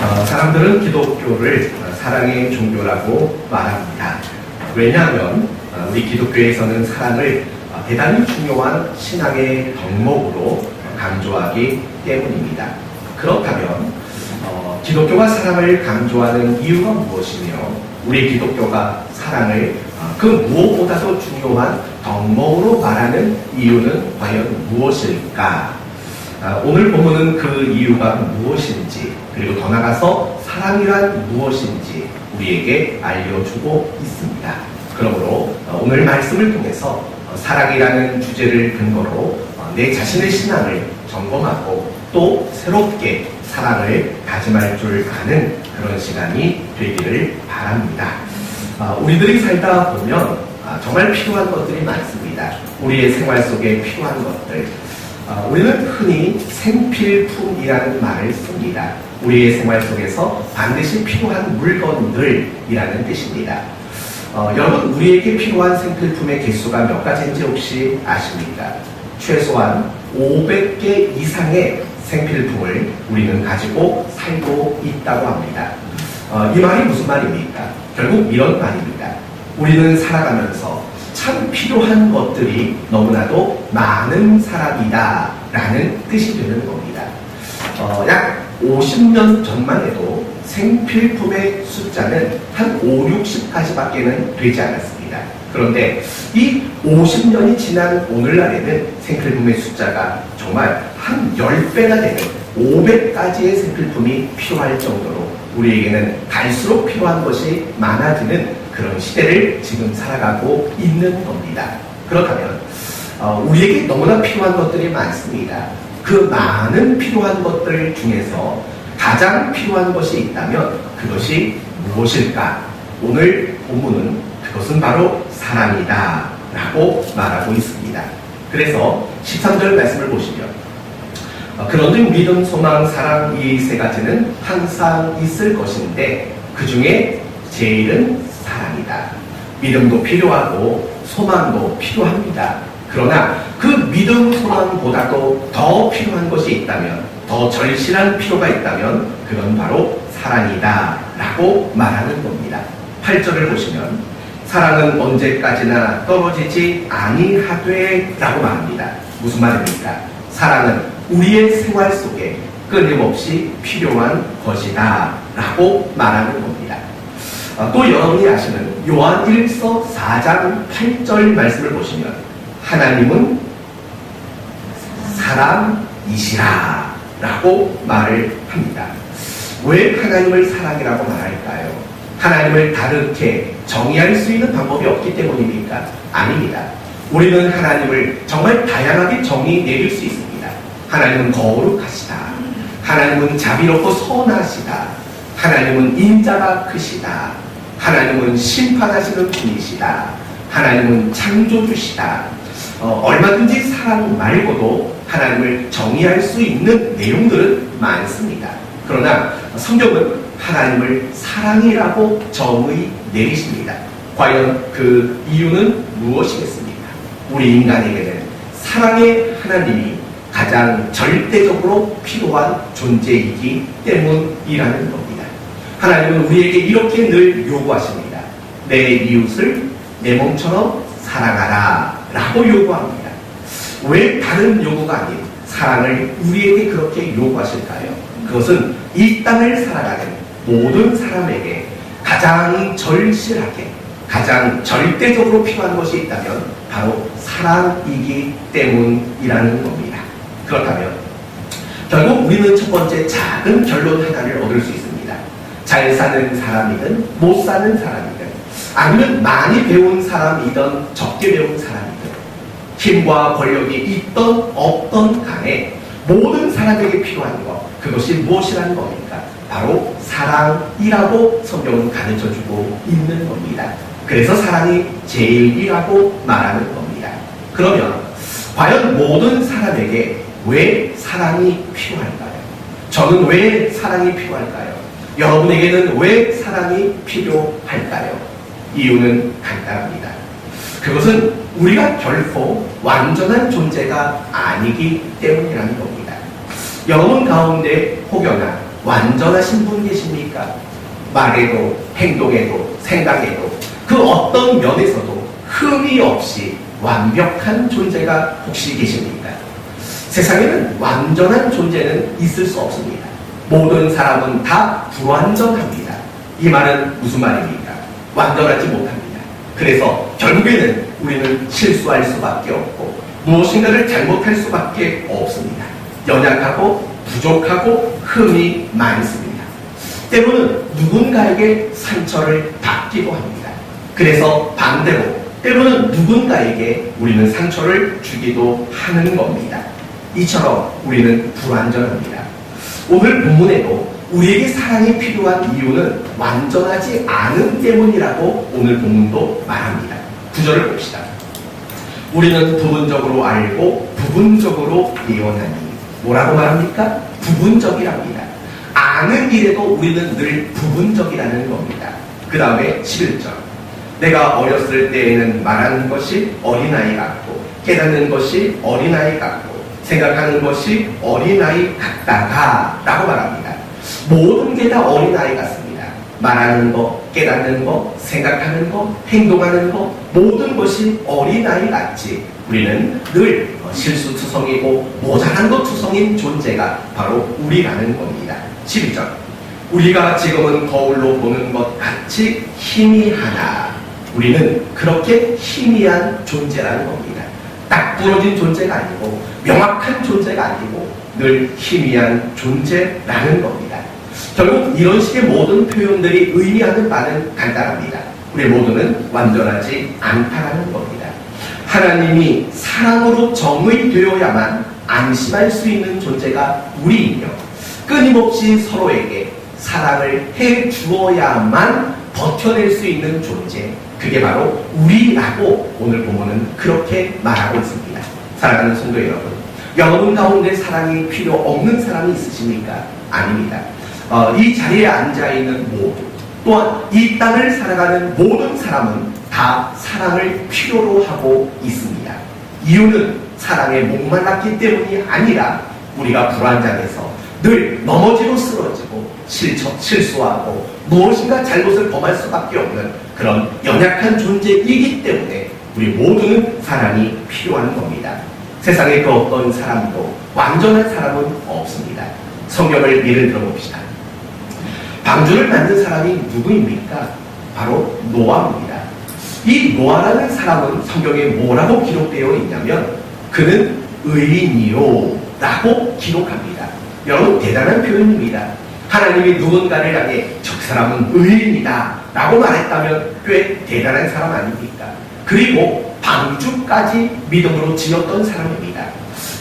사람들은 기독교를 사랑의 종교라고 말합니다. 왜냐하면 우리 기독교에서는 사랑을 대단히 중요한 신앙의 덕목으로 강조하기 때문입니다. 그렇다면 기독교가 사랑을 강조하는 이유가 무엇이며 우리 기독교가 사랑을 그 무엇보다도 중요한 덕목으로 말하는 이유는 과연 무엇일까? 오늘 본문은 그 이유가 무엇인지, 그리고 더 나아가서 사랑이란 무엇인지 우리에게 알려주고 있습니다. 그러므로 오늘 말씀을 통해서 사랑이라는 주제를 근거로 내 자신의 신앙을 점검하고 또 새롭게 사랑을 다짐할 줄 아는 그런 시간이 되기를 바랍니다. 우리들이 살다 보면 정말 필요한 것들이 많습니다. 우리의 생활 속에 필요한 것들. 우리는 흔히 생필품이라는 말을 씁니다. 우리의 생활 속에서 반드시 필요한 물건들이라는 뜻입니다. 여러분, 우리에게 필요한 생필품의 개수가 몇 가지인지 혹시 아십니까? 최소한 500개 이상의 생필품을 우리는 가지고 살고 있다고 합니다. 이 말이 무슨 말입니까? 결국 이런 말입니다. 우리는 살아가면서 참 필요한 것들이 너무나도 많은 사람이다 라는 뜻이 되는 겁니다. 약 50년 전만 해도 생필품의 숫자는 한 5, 60가지밖에는 되지 않았습니다. 그런데 이 50년이 지난 오늘날에는 생필품의 숫자가 정말 한 10배가 되는 500가지의 생필품이 필요할 정도로 우리에게는 갈수록 필요한 것이 많아지는 그런 시대를 지금 살아가고 있는 겁니다. 그렇다면 우리에게 너무나 필요한 것들이 많습니다. 그 많은 필요한 것들 중에서 가장 필요한 것이 있다면 그것이 무엇일까? 오늘 본문은 그것은 바로 사랑이다 라고 말하고 있습니다. 그래서 13절 말씀을 보시면 그런즉 믿음, 소망, 사랑 이 세 가지는 항상 있을 것인데 그 중에 제일은 사랑이다. 믿음도 필요하고 소망도 필요합니다. 그러나 그 믿음, 소망보다도 더 필요한 것이 있다면, 더 절실한 필요가 있다면 그건 바로 사랑이다 라고 말하는 겁니다. 8절을 보시면 사랑은 언제까지나 떨어지지 아니하되 라고 말합니다. 무슨 말입니까? 사랑은 우리의 생활 속에 끊임없이 필요한 것이다 라고 말하는 겁니다. 또 여러분이 아시는 요한 1서 4장 8절 말씀을 보시면 하나님은 사랑이시라 라고 말을 합니다. 왜 하나님을 사랑이라고 말할까요? 하나님을 다르게 정의할 수 있는 방법이 없기 때문입니까? 아닙니다. 우리는 하나님을 정말 다양하게 정의 내릴 수 있습니다. 하나님은 거룩하시다. 하나님은 자비롭고 선하시다. 하나님은 인자가 크시다. 하나님은 심판하시는 분이시다. 하나님은 창조주시다. 얼마든지 사랑 말고도 하나님을 정의할 수 있는 내용들은 많습니다. 그러나 성경은 하나님을 사랑이라고 정의 내리십니다. 과연 그 이유는 무엇이겠습니까? 우리 인간에게는 사랑의 하나님이 가장 절대적으로 필요한 존재이기 때문이라는 겁니다. 하나님은 우리에게 이렇게 늘 요구하십니다. 내 이웃을 내 몸처럼 사랑하라 라고 요구합니다. 왜 다른 요구가 아닌 사랑을 우리에게 그렇게 요구하실까요? 그것은 이 땅을 살아가는 모든 사람에게 가장 절실하게, 가장 절대적으로 필요한 것이 있다면 바로 사랑이기 때문이라는 겁니다. 그렇다면 결국 우리는 첫 번째 작은 결론 하나를 얻을 수 있습니다. 잘 사는 사람이든 못 사는 사람이든 아니면 많이 배운 사람이든 적게 배운 사람이든 힘과 권력이 있던 없던 간에 모든 사람에게 필요한 것, 그것이 무엇이라는 겁니까? 바로 사랑이라고 성경은 가르쳐주고 있는 겁니다. 그래서 사랑이 제일이라고 말하는 겁니다. 그러면 과연 모든 사람에게 왜 사랑이 필요할까요? 저는 왜 사랑이 필요할까요? 여러분에게는 왜 사랑이 필요할까요? 이유는 간단합니다. 그것은 우리가 결코 완전한 존재가 아니기 때문이라는 겁니다. 여러분 가운데 혹여나 완전하신 분 계십니까? 말에도 행동에도 생각에도 그 어떤 면에서도 흠이 없이 완벽한 존재가 혹시 계십니까? 세상에는 완전한 존재는 있을 수 없습니다. 모든 사람은 다 불완전합니다. 이 말은 무슨 말입니까? 완전하지 못합니다. 그래서 결국에는 우리는 실수할 수밖에 없고 무엇인가를 잘못할 수밖에 없습니다. 연약하고 부족하고 흠이 많습니다. 때로는 누군가에게 상처를 받기도 합니다. 그래서 반대로 때로는 누군가에게 우리는 상처를 주기도 하는 겁니다. 이처럼 우리는 불완전합니다. 오늘 본문에도 우리에게 사랑이 필요한 이유는 완전하지 않음 때문이라고 오늘 본문도 말합니다. 구절을 봅시다. 우리는 부분적으로 알고 부분적으로 예언하니. 뭐라고 말합니까? 부분적이랍니다. 아는 일에도 우리는 늘 부분적이라는 겁니다. 그 다음에 11절. 내가 어렸을 때에는 말하는 것이 어린아이 같고 깨닫는 것이 어린아이 같고 생각하는 것이 어린아이 같다가 라고 말합니다. 모든 게 다 어린아이 같습니다. 말하는 것, 깨닫는 것, 생각하는 것, 행동하는 것 모든 것이 어린아이 같지 우리는 늘 실수투성이고 모자란 것 투성인 존재가 바로 우리라는 겁니다. 12절 우리가 지금은 거울로 보는 것 같이 희미하나 우리는 그렇게 희미한 존재라는 겁니다. 딱 부러진 존재가 아니고 명확한 존재가 아니고 늘 희미한 존재라는 겁니다. 결국 이런 식의 모든 표현들이 의미하는 바는 간단합니다. 우리 모두는 완전하지 않다라는 겁니다. 하나님이 사랑으로 정의되어야만 안심할 수 있는 존재가 우리이며 끊임없이 서로에게 사랑을 해 주어야만 버텨낼 수 있는 존재 그게 바로 우리라고 오늘 본문은 그렇게 말하고 있습니다. 사랑하는 성도 여러분, 여러분 가운데 사랑이 필요 없는 사람이 있으십니까? 아닙니다. 이 자리에 앉아있는 모두 또한 이 땅을 살아가는 모든 사람은 다 사랑을 필요로 하고 있습니다. 이유는 사랑에 목말랐기 때문이 아니라 우리가 불완전해서 늘 넘어지고 쓰러지고 실수하고 무엇인가 잘못을 범할 수밖에 없는 그런 연약한 존재이기 때문에 우리 모두는 사랑이 필요한 겁니다. 세상에 그 어떤 사람도 완전한 사람은 없습니다. 성경을 예를 들어봅시다. 방주를 만든 사람이 누구입니까? 바로 노아입니다. 이 노아라는 사람은 성경에 뭐라고 기록되어 있냐면 그는 의인이요 라고 기록합니다. 여러분 대단한 표현입니다. 하나님이 누군가를 향해 저 사람은 의인이다 라고 말했다면 꽤 대단한 사람 아닙니까? 그리고 방주까지 믿음으로 지었던 사람입니다.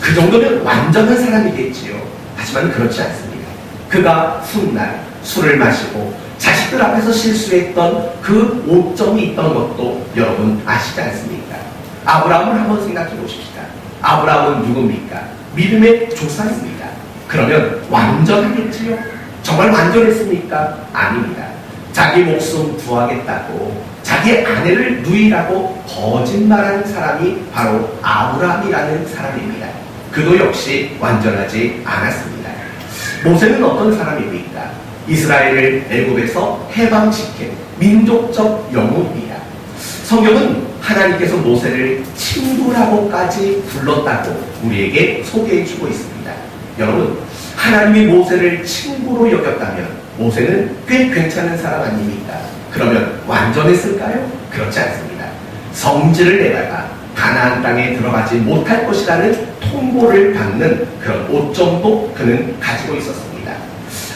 그 정도면 완전한 사람이겠지요. 하지만 그렇지 않습니다. 그가 훗날 술을 마시고 자식들 앞에서 실수했던 그 오점이 있던 것도 여러분 아시지 않습니까? 아브라함을 한번 생각해 보십시다. 아브라함은 누굽니까? 믿음의 조상입니다. 그러면 완전하겠지요? 정말 완전했습니까? 아닙니다. 자기 목숨 구하겠다고 자기 아내를 누이라고 거짓말한 사람이 바로 아브라함이라는 사람입니다. 그도 역시 완전하지 않았습니다. 모세는 어떤 사람입니까? 이스라엘을 애굽에서 해방시킨 민족적 영웅입니다. 성경은 하나님께서 모세를 친구라고까지 불렀다고 우리에게 소개해주고 있습니다. 여러분, 하나님이 모세를 친구로 여겼다면 모세는 꽤 괜찮은 사람 아닙니까? 그러면 완전했을까요? 그렇지 않습니다. 성질을 내다가 가나안 땅에 들어가지 못할 것이라는 통보를 받는 그런 오점도 그는 가지고 있었습니다.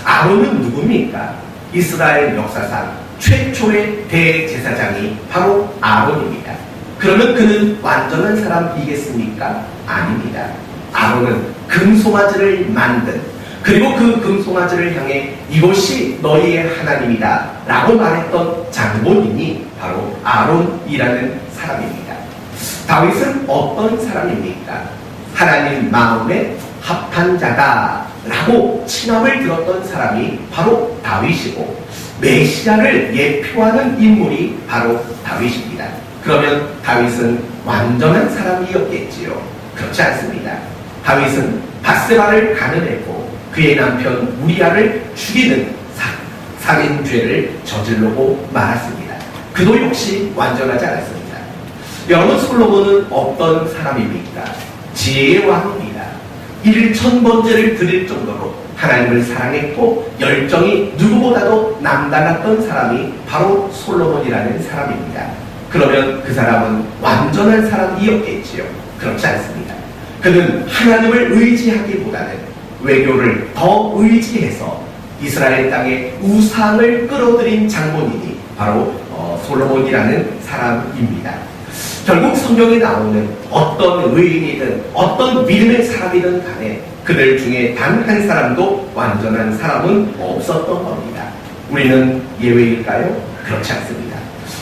아론은 누굽니까? 이스라엘 역사상 최초의 대제사장이 바로 아론입니다. 그러면 그는 완전한 사람이겠습니까? 아닙니다. 아론은 금송아지를 만든 그리고 그 금송아지를 향해 이것이 너희의 하나님이다 라고 말했던 장본인이 바로 아론이라는 사람입니다. 다윗은 어떤 사람입니까? 하나님 마음에 합한 자다 라고 칭함을 들었던 사람이 바로 다윗이고 메시아를 예표하는 인물이 바로 다윗입니다. 그러면 다윗은 완전한 사람이었겠지요? 그렇지 않습니다. 다윗은 밧세바를 가늠했고 그의 남편 우리아를 죽이는 살인죄를 저지르고 말았습니다. 그도 역시 완전하지 않았습니다. 여러분, 솔로몬은 어떤 사람입니까? 지혜의 왕입니다. 1000번째를 드릴 정도로 하나님을 사랑했고 열정이 누구보다도 남달랐던 사람이 바로 솔로몬이라는 사람입니다. 그러면 그 사람은 완전한 사람이었겠지요? 그렇지 않습니다. 그는 하나님을 의지하기보다는 외교를 더 의지해서 이스라엘 땅에 우상을 끌어들인 장본인이 바로 솔로몬이라는 사람입니다. 결국 성경에 나오는 어떤 의인이든 어떤 믿음의 사람이든 간에 그들 중에 단 한 사람도 완전한 사람은 없었던 겁니다. 우리는 예외일까요? 그렇지 않습니다.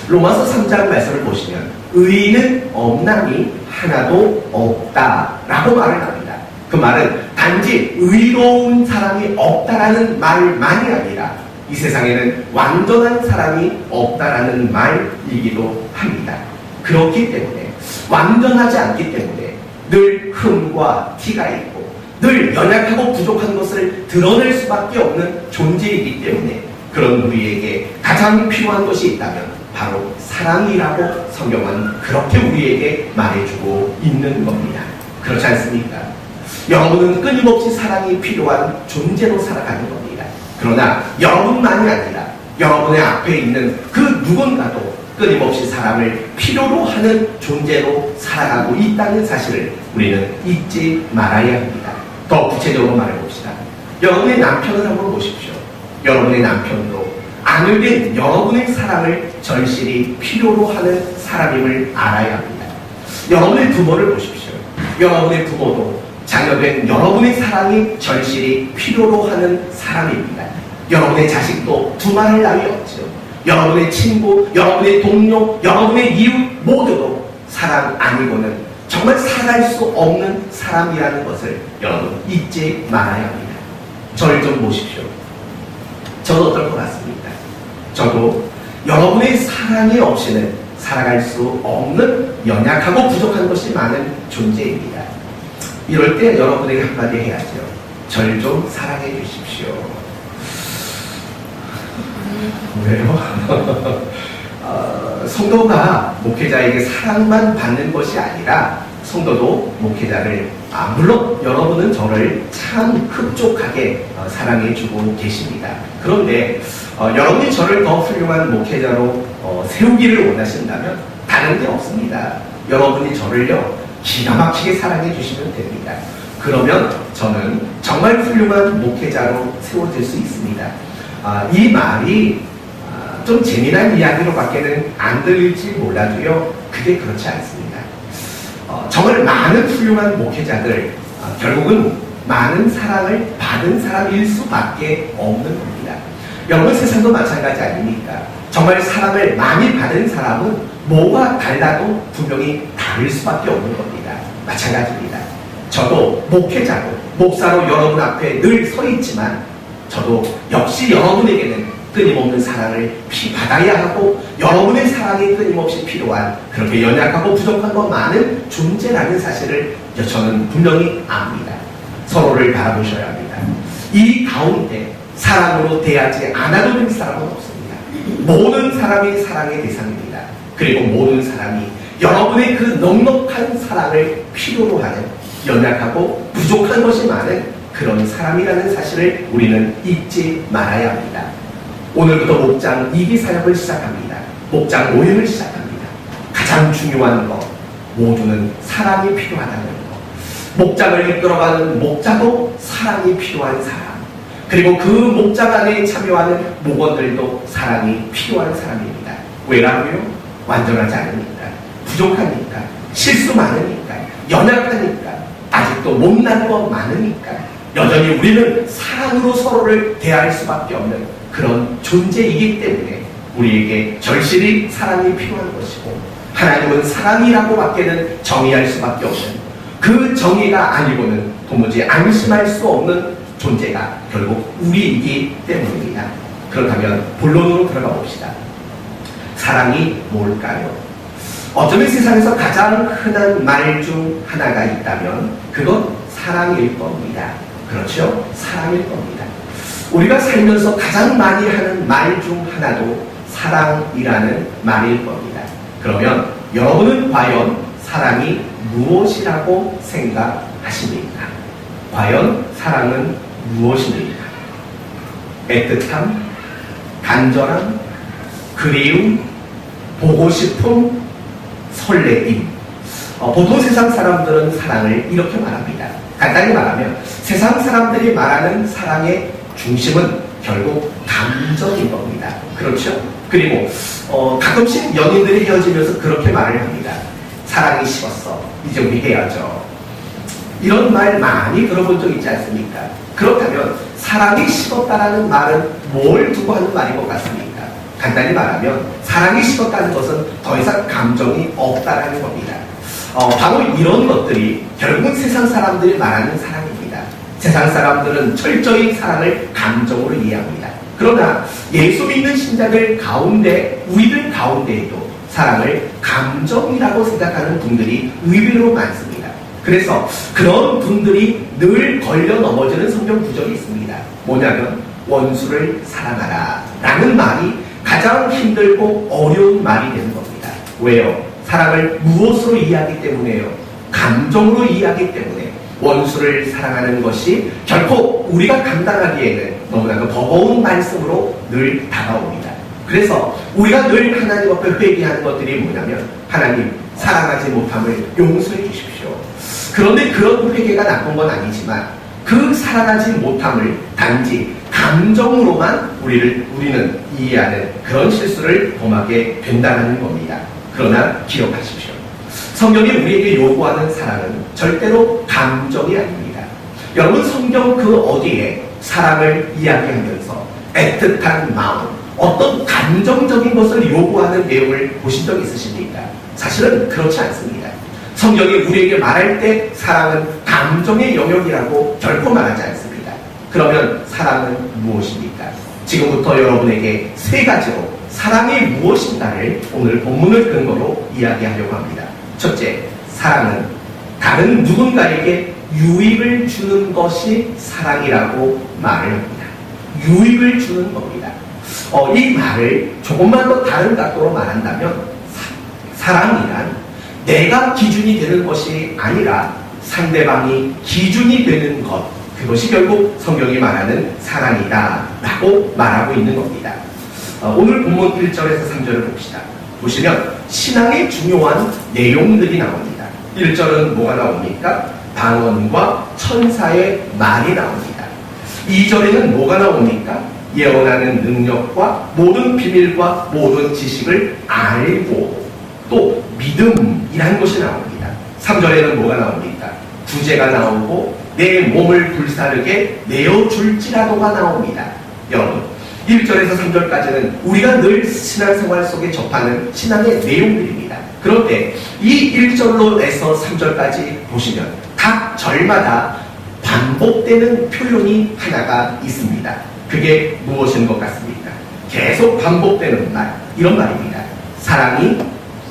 로마서 3장 말씀을 보시면 의인은 없나니 하나도 없다라고 말을 합니다. 그 말은 단지 의로운 사람이 없다라는 말만이 아니라 이 세상에는 완전한 사람이 없다라는 말이기도 합니다. 그렇기 때문에 완전하지 않기 때문에 늘 흠과 티가 있고 늘 연약하고 부족한 것을 드러낼 수밖에 없는 존재이기 때문에 그런 우리에게 가장 필요한 것이 있다면 바로 사랑이라고 성경은 그렇게 우리에게 말해주고 있는 겁니다. 그렇지 않습니까? 여러분은 끊임없이 사랑이 필요한 존재로 살아가는 겁니다. 그러나 여러분만이 아니라 여러분의 앞에 있는 그 누군가도 끊임없이 사랑을 필요로 하는 존재로 살아가고 있다는 사실을 우리는 잊지 말아야 합니다. 더 구체적으로 말해봅시다. 여러분의 남편을 한번 보십시오. 여러분의 남편도 아내된 여러분의 사랑을 절실히 필요로 하는 사람임을 알아야 합니다. 여러분의 부모를 보십시오. 여러분의 부모도 자녀된 여러분의 사랑이 절실히 필요로 하는 사람입니다. 여러분의 자식도 두말할 나위 없죠. 여러분의 친구, 여러분의 동료, 여러분의 이웃 모두도 사랑 아니고는 정말 살아갈 수 없는 사람이라는 것을 여러분 잊지 말아야 합니다. 저를 좀 보십시오. 저도 어떨 것 같습니까? 저도 여러분의 사랑이 없이는 살아갈 수 없는 연약하고 부족한 것이 많은 존재입니다. 이럴 때 여러분에게 한마디 해야죠. 절 좀 사랑해 주십시오. 왜요? 성도가 목회자에게 사랑만 받는 것이 아니라 성도도 목회자를 물론 여러분은 저를 참 흡족하게 사랑해주고 계십니다. 그런데 여러분이 저를 더 훌륭한 목회자로 세우기를 원하신다면 다른 게 없습니다. 여러분이 저를요 기가 막히게 사랑해 주시면 됩니다. 그러면 저는 정말 훌륭한 목회자로 세워질 수 있습니다. 이 말이 좀 재미난 이야기로밖에는 안 들릴지 몰라도요 그게 그렇지 않습니다. 정말 많은 훌륭한 목회자들 결국은 많은 사랑을 받은 사람일 수밖에 없는 겁니다. 여러분 세상도 마찬가지 아닙니까? 정말 사랑을 많이 받은 사람은 뭐가 달라도 분명히 다를 수밖에 없는 겁니다. 마찬가지입니다. 저도 목회자로 목사로 여러분 앞에 늘 서 있지만 저도 역시 여러분에게는 끊임없는 사랑을 받아야 하고 여러분의 사랑이 끊임없이 필요한 그렇게 연약하고 부족한 것 많은 존재라는 사실을 저는 분명히 압니다. 서로를 바라보셔야 합니다. 이 가운데 사랑으로 대하지 않아도 될 사람은 없습니다. 모든 사람이 사랑의 대상입니다. 그리고 모든 사람이 여러분의 그 넉넉한 사랑을 필요로 하는 연약하고 부족한 것이 많은 그런 사람이라는 사실을 우리는 잊지 말아야 합니다. 오늘부터 목장 2기 사역을 시작합니다. 목장 모임을 시작합니다. 가장 중요한 것 모두는 사랑이 필요하다는 것. 목장을 이끌어가는 목자도 사랑이 필요한 사람, 그리고 그 목장 안에 참여하는 목원들도 사랑이 필요한 사람입니다. 왜라고요? 완전하지 않으니까, 부족하니까, 실수 많으니까, 연약하니까, 아직도 못난 거 많으니까 여전히 우리는 사랑으로 서로를 대할 수밖에 없는 그런 존재이기 때문에 우리에게 절실히 사랑이 필요한 것이고 하나님은 사랑이라고 밖에는 정의할 수밖에 없는 그 정의가 아니고는 도무지 안심할 수 없는 존재가 결국 우리이기 때문입니다. 그렇다면 본론으로 들어가 봅시다. 사랑이 뭘까요? 어쩌면 세상에서 가장 흔한 말 중 하나가 있다면 그건 사랑일 겁니다. 그렇죠? 사랑일 겁니다. 우리가 살면서 가장 많이 하는 말 중 하나도 사랑이라는 말일 겁니다. 그러면 여러분은 과연 사랑이 무엇이라고 생각하십니까? 과연 사랑은 무엇입니까? 애틋함, 간절함, 그리움, 보고 싶음, 설레임. 보통 세상 사람들은 사랑을 이렇게 말합니다. 간단히 말하면 세상 사람들이 말하는 사랑의 중심은 결국 감정인 겁니다. 그렇죠? 그리고 가끔씩 연인들이 헤어지면서 그렇게 말을 합니다. 사랑이 식었어. 이제 우리 헤어져. 이런 말 많이 들어본 적 있지 않습니까? 그렇다면 사랑이 식었다라는 말은 뭘 두고 하는 말인 것 같습니까? 간단히 말하면 사랑이 식었다는 것은 더 이상 감정이 없다라는 겁니다. 바로 이런 것들이 결국은 세상 사람들이 말하는 사랑입니다. 세상 사람들은 철저히 사랑을 감정으로 이해합니다. 그러나 예수 믿는 신자들 가운데, 우리들 가운데에도 사랑을 감정이라고 생각하는 분들이 의외로 많습니다. 그래서 그런 분들이 늘 걸려 넘어지는 성경 구절이 있습니다. 뭐냐면 원수를 사랑하라 라는 말이 가장 힘들고 어려운 말이 되는 겁니다. 왜요? 사랑을 무엇으로 이해하기 때문에요? 감정으로 이해하기 때문에 원수를 사랑하는 것이 결코 우리가 감당하기에는 너무나도 버거운 말씀으로 늘 다가옵니다. 그래서 우리가 늘 하나님 앞에 회개하는 것들이 뭐냐면 하나님 사랑하지 못함을 용서해 주십시오. 그런데 그런 회개가 나쁜 건 아니지만 그 사랑하지 못함을 단지 감정으로만 우리는 이해하는 그런 실수를 범하게 된다는 겁니다. 그러나 기억하십시오. 성경이 우리에게 요구하는 사랑은 절대로 감정이 아닙니다. 여러분 성경 그 어디에 사랑을 이야기하면서 애틋한 마음, 어떤 감정적인 것을 요구하는 내용을 보신 적 있으십니까? 사실은 그렇지 않습니다. 성경이 우리에게 말할 때 사랑은 감정의 영역이라고 결코 말하지 않습니다. 그러면 사랑은 무엇입니까? 지금부터 여러분에게 세 가지로 사랑이 무엇인가를 오늘 본문을 근거로 이야기하려고 합니다. 첫째, 사랑은 다른 누군가에게 유익을 주는 것이 사랑이라고 말을 합니다. 유익을 주는 겁니다. 이 말을 조금만 더 다른 각도로 말한다면 사랑이란 내가 기준이 되는 것이 아니라 상대방이 기준이 되는 것, 그것이 결국 성경이 말하는 사랑이다 라고 말하고 있는 겁니다. 오늘 본문 1절에서 3절을 봅시다. 보시면 신앙의 중요한 내용들이 나옵니다. 1절은 뭐가 나옵니까? 방언과 천사의 말이 나옵니다. 2절에는 뭐가 나옵니까? 예언하는 능력과 모든 비밀과 모든 지식을 알고 또 믿음이라는 것이 나옵니다. 3절에는 뭐가 나옵니까? 구제가 나오고 내 몸을 불사르게 내어줄지라도가 나옵니다. 여러분 1절에서 3절까지는 우리가 늘 신앙생활 속에 접하는 신앙의 내용들입니다. 그런데 이 1절로 해서 3절까지 보시면 각 절마다 반복되는 표현이 하나가 있습니다. 그게 무엇인 것 같습니까? 계속 반복되는 말, 이런 말입니다. 사랑이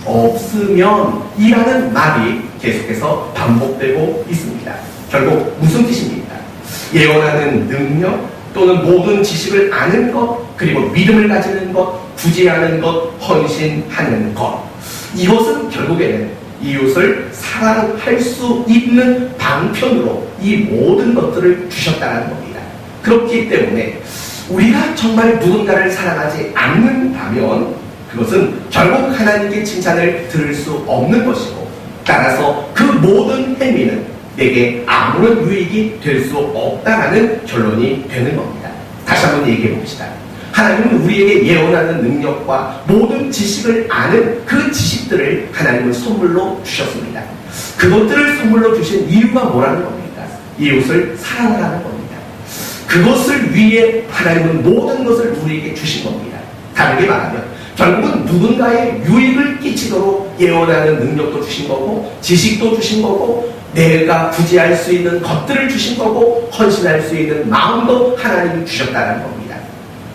없으면 이라는 말이 계속해서 반복되고 있습니다. 결국 무슨 뜻입니까? 예언하는 능력 또는 모든 지식을 아는 것, 그리고 믿음을 가지는 것, 구제하는 것, 헌신하는 것, 이것은 결국에는 이웃을 사랑할 수 있는 방편으로 이 모든 것들을 주셨다는 겁니다. 그렇기 때문에 우리가 정말 누군가를 사랑하지 않는다면 그것은 결국 하나님께 칭찬을 들을 수 없는 것이고, 따라서 그 모든 행위는 내게 아무런 유익이 될 수 없다라는 결론이 되는 겁니다. 다시 한번 얘기해 봅시다. 하나님은 우리에게 예언하는 능력과 모든 지식을 아는 그 지식들을 하나님은 선물로 주셨습니다. 그것들을 선물로 주신 이유가 뭐라는 겁니까? 이웃을 사랑하라는 겁니다. 그것을 위해 하나님은 모든 것을 우리에게 주신 겁니다. 다르게 말하면 결국은 누군가의 유익을 끼치도록 예언하는 능력도 주신 거고, 지식도 주신 거고, 내가 구제할 수 있는 것들을 주신 거고, 헌신할 수 있는 마음도 하나님이 주셨다는 겁니다.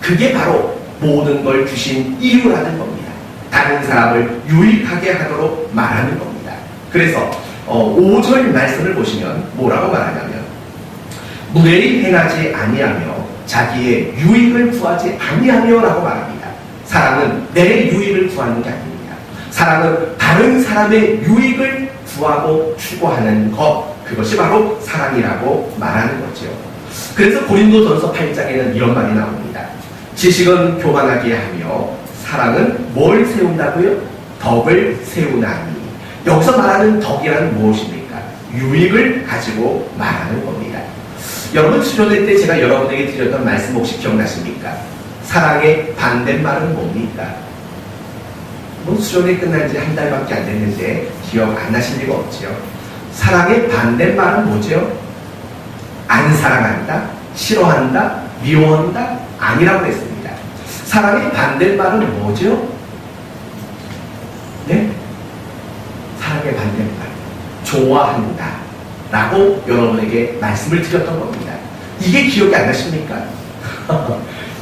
그게 바로 모든 걸 주신 이유라는 겁니다. 다른 사람을 유익하게 하도록 말하는 겁니다. 그래서 5절 말씀을 보시면 뭐라고 말하냐면 무례히 행하지 아니하며 자기의 유익을 구하지 아니하며라고 말합니다. 사랑은 내 유익을 구하는 게 아닙니다. 사랑은 다른 사람의 유익을 구하고 추구하는 것, 그것이 바로 사랑이라고 말하는 거죠. 그래서 고린도전서 8장에는 이런 말이 나옵니다. 지식은 교만하게 하며 사랑은 뭘 세운다고요? 덕을 세우나니. 여기서 말하는 덕이란 무엇입니까? 유익을 가지고 말하는 겁니다. 여러분, 수련회 때 제가 여러분에게 드렸던 말씀 혹시 기억나십니까? 사랑의 반대말은 뭡니까? 수련회 끝난 지 한 달밖에 안 됐는데 기억 안 나실 리가 없죠. 사랑의 반대말은 뭐죠? 안 사랑한다, 싫어한다, 미워한다, 아니라고 했습니다. 사랑의 반대말은 뭐죠? 네? 사랑의 반대말, 좋아한다 라고 여러분에게 말씀을 드렸던 겁니다. 이게 기억이 안 나십니까?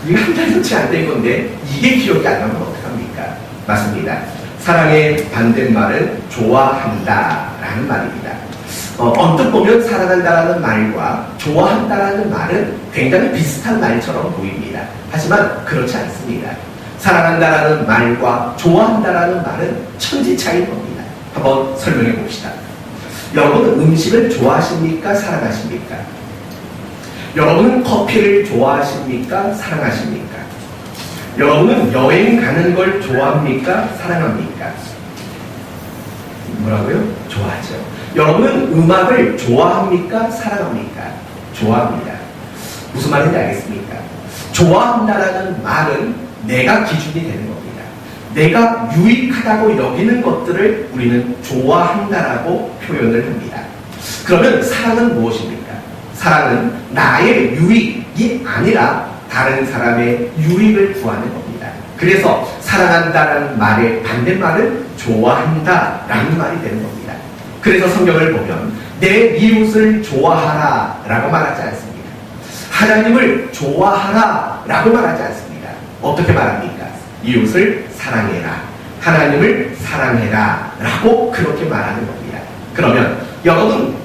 이게 한 달 전치 안 된 건데 이게 기억이 안 나면 어떡합니까? 맞습니다. 사랑의 반대말은 좋아한다 라는 말입니다. 언뜻 보면 사랑한다라는 말과 좋아한다라는 말은 굉장히 비슷한 말처럼 보입니다. 하지만 그렇지 않습니다. 사랑한다라는 말과 좋아한다라는 말은 천지 차이인 겁니다. 한번 설명해 봅시다. 여러분은 음식을 좋아하십니까? 사랑하십니까? 여러분은 커피를 좋아하십니까? 사랑하십니까? 여러분은 여행 가는 걸 좋아합니까? 사랑합니까? 뭐라고요? 좋아하죠. 여러분은 음악을 좋아합니까? 사랑합니까? 좋아합니다. 무슨 말인지 알겠습니까? 좋아한다라는 말은 내가 기준이 되는 겁니다. 내가 유익하다고 여기는 것들을 우리는 좋아한다라고 표현을 합니다. 그러면 사랑은 무엇입니까? 사랑은 나의 유익이 아니라 다른 사람의 유익을 구하는 겁니다. 그래서 사랑한다라는 말의 반대말은 좋아한다라는 말이 되는 겁니다. 그래서 성경을 보면 내 이웃을 좋아하라 라고 말하지 않습니다. 하나님을 좋아하라 라고 말하지 않습니다. 어떻게 말합니까? 이웃을 사랑해라, 하나님을 사랑해라 라고 그렇게 말하는 겁니다. 그러면 여러분,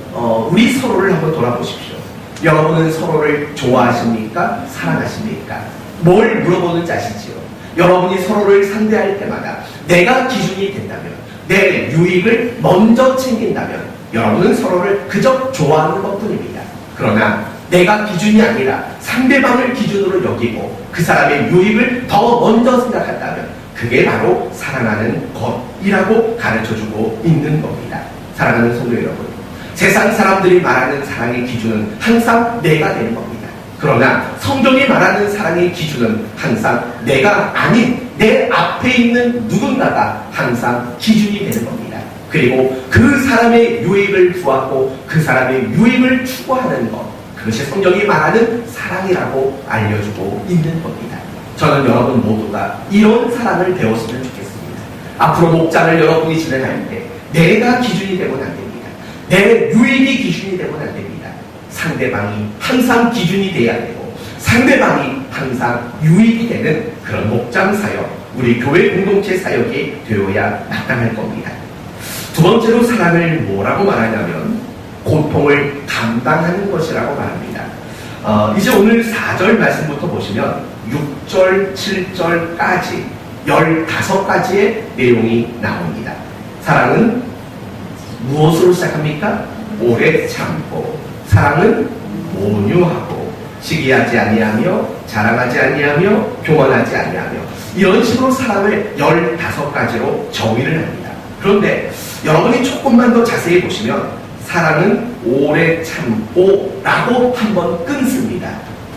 우리 서로를 한번 돌아보십시오. 여러분은 서로를 좋아하십니까? 사랑하십니까? 뭘 물어보는지 아시지요? 여러분이 서로를 상대할 때마다 내가 기준이 된다면, 내 유익을 먼저 챙긴다면 여러분은 서로를 그저 좋아하는 것뿐입니다. 그러나 내가 기준이 아니라 상대방을 기준으로 여기고 그 사람의 유익을 더 먼저 생각한다면 그게 바로 사랑하는 것이라고 가르쳐주고 있는 겁니다. 사랑하는 성도 여러분, 세상 사람들이 말하는 사랑의 기준은 항상 내가 되는 겁니다. 그러나 성경이 말하는 사랑의 기준은 항상 내가 아닌 내 앞에 있는 누군가가 항상 기준이 되는 겁니다. 그리고 그 사람의 유익을 구하고 그 사람의 유익을 추구하는 것, 그것이 성경이 말하는 사랑이라고 알려주고 있는 겁니다. 저는 여러분 모두가 이런 사랑을 배웠으면 좋겠습니다. 앞으로 목장을 여러분이 진행할 때 내가 기준이 되고는 안 됩니다. 내 유익이 기준이 되고는 안 됩니다. 상대방이 항상 기준이 돼야 되고 상대방이 항상 유익이 되는 그런 목장 사역, 우리 교회 공동체 사역이 되어야 마땅할 겁니다. 두 번째로 사랑을 뭐라고 말하냐면 고통을 감당하는 것이라고 말합니다. 이제 오늘 4절 말씀부터 보시면 6절, 7절까지 15가지의 내용이 나옵니다. 사랑은 무엇으로 시작합니까? 오래 참고, 사랑은 온유하고, 시기하지 아니하며, 자랑하지 아니하며, 교만하지 아니하며, 이런 식으로 사랑을 15가지로 정의를 합니다. 그런데 여러분이 조금만 더 자세히 보시면 사랑은 오래 참고 라고 한번 끊습니다.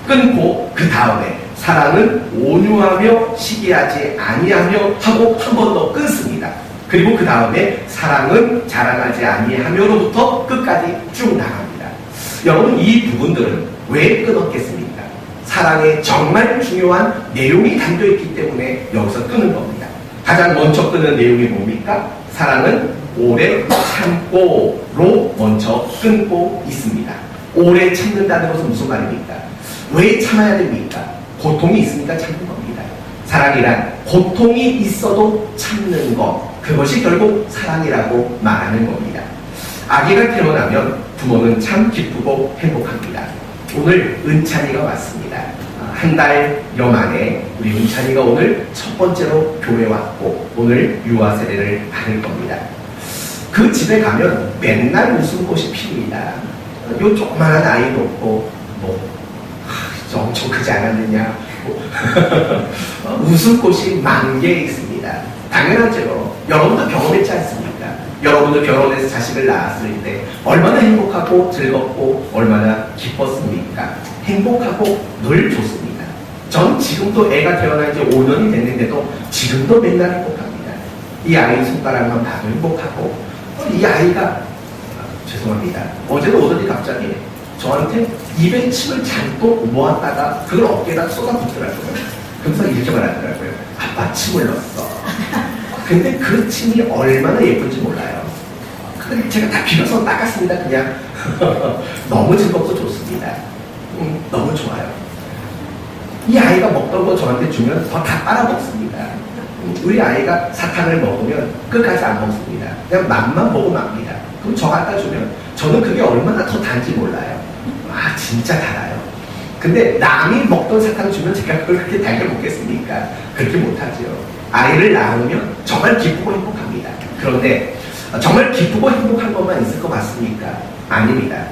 끊고 그 다음에 사랑은 온유하며 시기하지 아니하며 하고 한 번 더 끊습니다. 그리고 그 다음에 사랑은 자랑하지 아니하며로부터 끝까지 쭉 나갑니다. 여러분, 이 부분들은 왜 끊었겠습니까? 사랑에 정말 중요한 내용이 담겨있기 때문에 여기서 끊은 겁니다. 가장 먼저 끊는 내용이 뭡니까? 사랑은 오래 참고로 먼저 끊고 있습니다. 오래 참는다는 것은 무슨 말입니까? 왜 참아야 됩니까? 고통이 있으니까 참는 겁니다. 사랑이란 고통이 있어도 참는 것, 그것이 결국 사랑이라고 말하는 겁니다. 아기가 태어나면 부모는 참 기쁘고 행복합니다. 오늘 은찬이가 왔습니다. 한 달여 만에 우리 은찬이가 오늘 첫 번째로 교회 왔고 오늘 유아 세례를 받을 겁니다. 그 집에 가면 맨날 웃음꽃이 피웁니다. 요 조그마한 아이도 없고 엄청 크지 않았느냐 웃음꽃이 만개에 있습니다. 당연하죠. 여러분도 경험했지 않습니까? 여러분도 결혼해서 자식을 낳았을 때 얼마나 행복하고 즐겁고 얼마나 기뻤습니까? 행복하고 늘 좋습니다. 전 지금도 애가 태어난 지 5년이 됐는데도 지금도 맨날 행복합니다. 이 아이 손가락만 봐도 행복하고 이 아이가 죄송합니다. 어제도 오더니 갑자기 저한테 입에 침을 잔뜩 모았다가 그걸 어깨에다 쏟아붓더라고요. 그래서 이렇게 말하더라고요. 아빠 침을 넣었어. 근데 그 침이 얼마나 예쁜지 몰라요. 근데 제가 다 비벼서 닦았습니다. 그냥 너무 즐겁고 좋습니다. 너무 좋아요. 이 아이가 먹던 거 저한테 주면 더 다 빨아먹습니다. 우리 아이가 사탕을 먹으면 끝까지 안 먹습니다. 그냥 맛만 보고 맙니다. 그럼 저 갖다 주면 저는 그게 얼마나 더 단지 몰라요. 아 진짜 달아요. 근데 남이 먹던 사탕 주면 제가 그걸 그렇게 달게 먹겠습니까? 그렇게 못하죠. 아이를 낳으면 정말 기쁘고 행복합니다. 그런데 정말 기쁘고 행복한 것만 있을 것 같습니까? 아닙니다.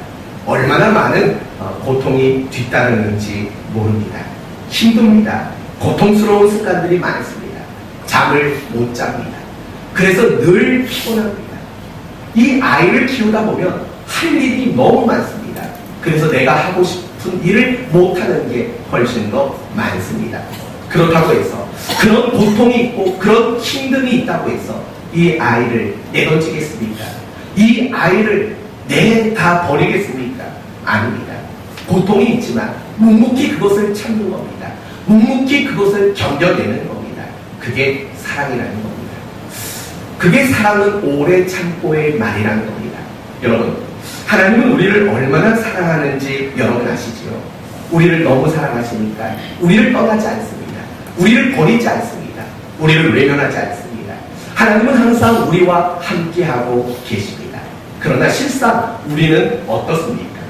얼마나 많은 고통이 뒤따르는지 모릅니다. 힘듭니다. 고통스러운 습관들이 많습니다. 잠을 못 잡니다. 그래서 늘 피곤합니다. 이 아이를 키우다 보면 할 일이 너무 많습니다. 그래서 내가 하고 싶은 일을 못하는 게 훨씬 더 많습니다. 그렇다고 해서 그런 고통이 있고 그런 힘듦이 있다고 해서 이 아이를 내던지겠습니까? 이 아이를 다 버리겠습니까? 아닙니다. 고통이 있지만 묵묵히 그것을 참는 겁니다. 묵묵히 그것을 견뎌내는 겁니다. 그게 사랑이라는 겁니다. 그게 사랑은 오래 참고의 말이라는 겁니다. 여러분, 하나님은 우리를 얼마나 사랑하는지 여러분 아시지요? 우리를 너무 사랑하시니까 우리를 떠나지 않습니다. 우리를 버리지 않습니다. 우리를 외면하지 않습니다. 하나님은 항상 우리와 함께하고 계십니다. 그러나 실상 우리는 어떻습니까?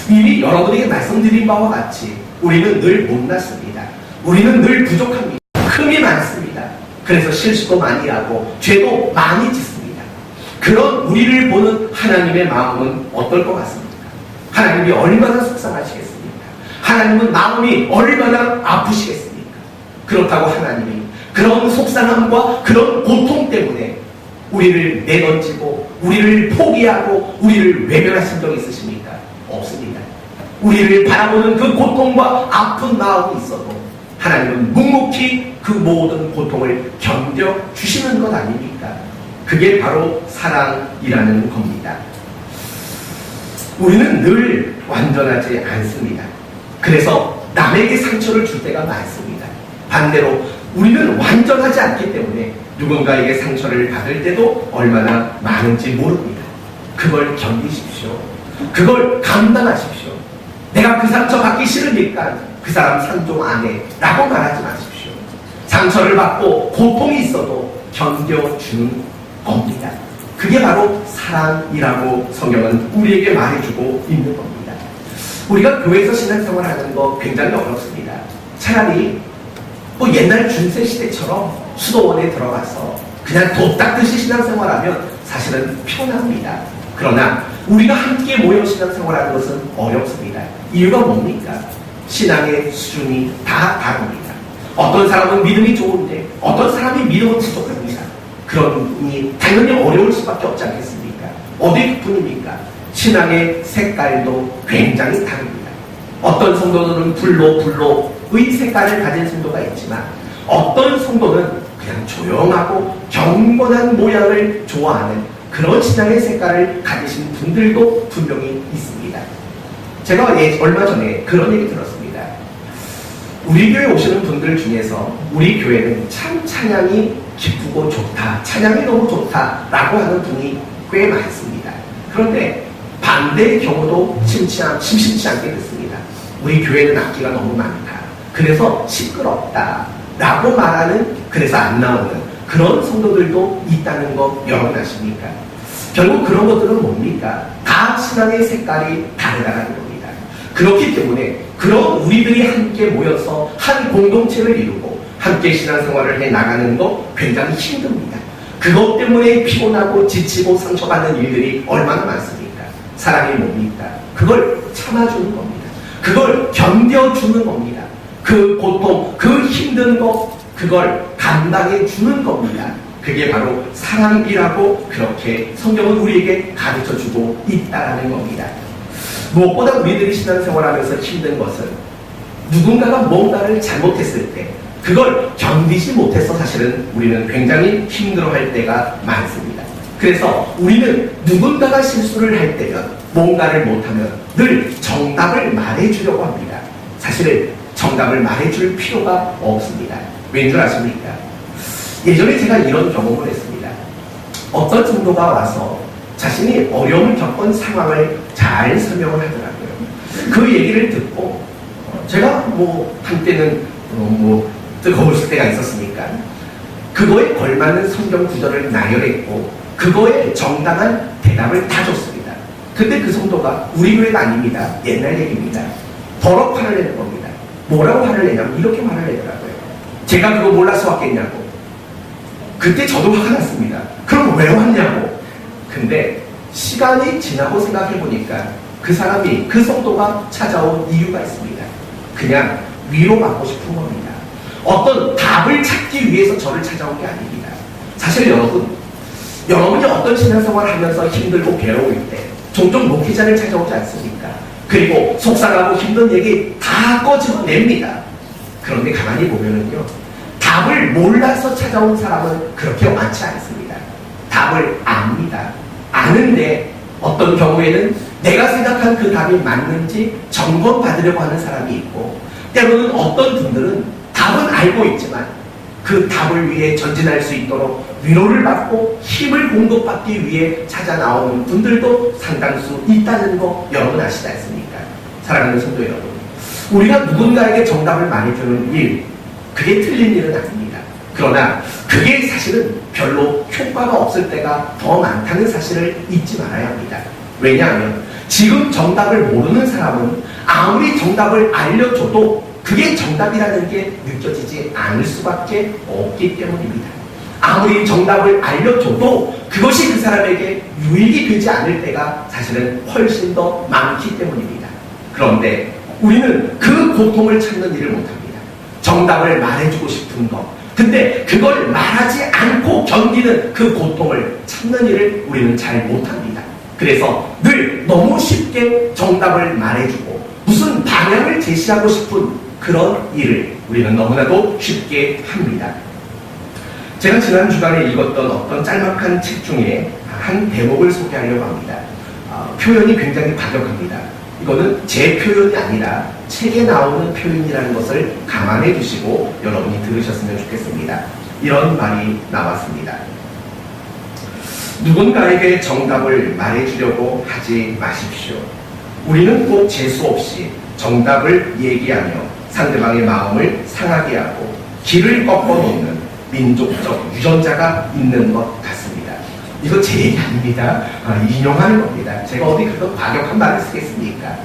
이미 여러분에게 말씀드린 바와 같이 우리는 늘 못났습니다. 우리는 늘 부족합니다. 흠이 많습니다. 그래서 실수도 많이 하고 죄도 많이 짓습니다. 그런 우리를 보는 하나님의 마음은 어떨 것 같습니까? 하나님이 얼마나 속상하시겠습니까? 하나님은 마음이 얼마나 아프시겠습니까? 그렇다고 하나님이 그런 속상함과 그런 고통 때문에 우리를 내던지고 우리를 포기하고 우리를 외면하신 적 있으십니까? 없습니다. 우리를 바라보는 그 고통과 아픈 마음이 있어도 하나님은 묵묵히 그 모든 고통을 견뎌주시는 것 아닙니까? 그게 바로 사랑이라는 겁니다. 우리는 늘 완전하지 않습니다. 그래서 남에게 상처를 줄 때가 많습니다. 반대로 우리는 완전하지 않기 때문에 누군가에게 상처를 받을 때도 얼마나 많은지 모릅니다. 그걸 견디십시오. 그걸 감당하십시오. 내가 그 상처 받기 싫으니까 그 사람 상종 안 해 라고 말하지 마십시오. 상처를 받고 고통이 있어도 견뎌주는 겁니다. 그게 바로 사랑이라고 성경은 우리에게 말해주고 있는 겁니다. 우리가 교회에서 신앙생활하는 거 굉장히 어렵습니다. 차라리 옛날 중세 시대처럼 수도원에 들어가서 그냥 도 닦듯이 신앙생활하면 사실은 편합니다. 그러나 우리가 함께 모여 신앙생활하는 것은 어렵습니다. 이유가 뭡니까? 신앙의 수준이 다 다릅니다. 어떤 사람은 믿음이 좋은데 어떤 사람이 믿음은 부족합니다. 그러니 당연히 어려울 수밖에 없지 않겠습니까? 어디뿐입니까? 신앙의 색깔도 굉장히 다릅니다. 어떤 성도들은 불로의 색깔을 가진 성도가 있지만 어떤 성도는 그냥 조용하고 경건한 모양을 좋아하는 그런 신앙의 색깔을 가지신 분들도 분명히 있습니다. 제가 얼마 전에 그런 얘기 들었습니다. 우리 교회 오시는 분들 중에서 우리 교회는 참 찬양이 기쁘고 좋다, 찬양이 너무 좋다라고 하는 분이 꽤 많습니다. 그런데 반대의 경우도 심심치 않게 듣습니다. 우리 교회는 악기가 너무 많다, 그래서 시끄럽다 라고 말하는, 그래서 안 나오는 그런 성도들도 있다는 거 여러분 아십니까? 결국 그런 것들은 뭡니까? 다 신앙의 색깔이 다르다는 겁니다. 그렇기 때문에 그런 우리들이 함께 모여서 한 공동체를 이루고 함께 신앙생활을 해나가는 거 굉장히 힘듭니다. 그것 때문에 피곤하고 지치고 상처받는 일들이 얼마나 많습니까? 사랑이 뭡니까? 그걸 참아주는 겁니다. 그걸 견뎌주는 겁니다. 그 고통, 그 힘든 거, 그걸 감당해 주는 겁니다. 그게 바로 사랑이라고 그렇게 성경은 우리에게 가르쳐주고 있다는 겁니다. 무엇보다 우리들이 신앙생활하면서 힘든 것은 누군가가 뭔가를 잘못했을 때 그걸 견디지 못해서 사실은 우리는 굉장히 힘들어할 때가 많습니다. 그래서 우리는 누군가가 실수를 할 때면 뭔가를 못하면 늘 정답을 말해주려고 합니다. 사실은 정답을 말해줄 필요가 없습니다. 왠 줄 아십니까? 예전에 제가 이런 경험을 했습니다. 어떤 성도가 와서 자신이 어려움을 겪은 상황을 잘 설명을 하더라고요. 그 얘기를 듣고 제가 한때는 뜨거웠을 때가 있었으니까 그거에 걸맞는 성경 구절을 나열했고 그거에 정당한 대답을 다 줬습니다. 근데 그 성도가 우리 교회가 아닙니다. 옛날 얘기입니다. 더럽 화를 내는 겁니다. 뭐라고 화를 내냐면 이렇게 화를 내더라고요. 제가 그거 몰라서 왔겠냐고. 그때 저도 화가 났습니다. 그럼 왜 왔냐고. 근데 시간이 지나고 생각해보니까 그 사람이, 그 성도가 찾아온 이유가 있습니다. 그냥 위로받고 싶은 겁니다. 어떤 답을 찾기 위해서 저를 찾아온 게 아닙니다. 사실 여러분이 어떤 신앙생활을 하면서 힘들고 괴로울 때 종종 목회자를 찾아오지 않습니까? 그리고 속상하고 힘든 얘기 다 꺼집어냅니다. 그런데 가만히 보면은요, 답을 몰라서 찾아온 사람은 그렇게 많지 않습니다. 답을 압니다. 아는데 어떤 경우에는 내가 생각한 그 답이 맞는지 점검받으려고 하는 사람이 있고, 때로는 어떤 분들은 답은 알고 있지만 그 답을 위해 전진할 수 있도록 위로를 받고 힘을 공급받기 위해 찾아 나오는 분들도 상당수 있다는 거 여러분 아시지 않습니까? 사랑하는 성도 여러분, 우리가 누군가에게 정답을 말해주는 일, 그게 틀린 일은 아닙니다. 그러나 그게 사실은 별로 효과가 없을 때가 더 많다는 사실을 잊지 말아야 합니다. 왜냐하면 지금 정답을 모르는 사람은 아무리 정답을 알려줘도 그게 정답이라는 게 느껴지지 않을 수밖에 없기 때문입니다. 아무리 정답을 알려줘도 그것이 그 사람에게 유익이 되지 않을 때가 사실은 훨씬 더 많기 때문입니다. 그런데 우리는 그 고통을 참는 일을 못합니다. 정답을 말해주고 싶은 것, 근데 그걸 말하지 않고 견디는 그 고통을 참는 일을 우리는 잘 못합니다. 그래서 늘 너무 쉽게 정답을 말해주고 무슨 방향을 제시하고 싶은 그런 일을 우리는 너무나도 쉽게 합니다. 제가 지난 주간에 읽었던 어떤 짤막한 책 중에 한 대목을 소개하려고 합니다. 표현이 굉장히 과격합니다. 이거는 제 표현이 아니라 책에 나오는 표현이라는 것을 감안해 주시고 여러분이 들으셨으면 좋겠습니다. 이런 말이 나왔습니다. 누군가에게 정답을 말해주려고 하지 마십시오. 우리는 꼭 재수 없이 정답을 얘기하며 상대방의 마음을 상하게 하고 길을 꺾어놓는 민족적 유전자가 있는 것 같습니다. 이거 제 얘기 아닙니다. 인용하는 겁니다. 제가 어디 그런 과격한 말을 쓰겠습니까?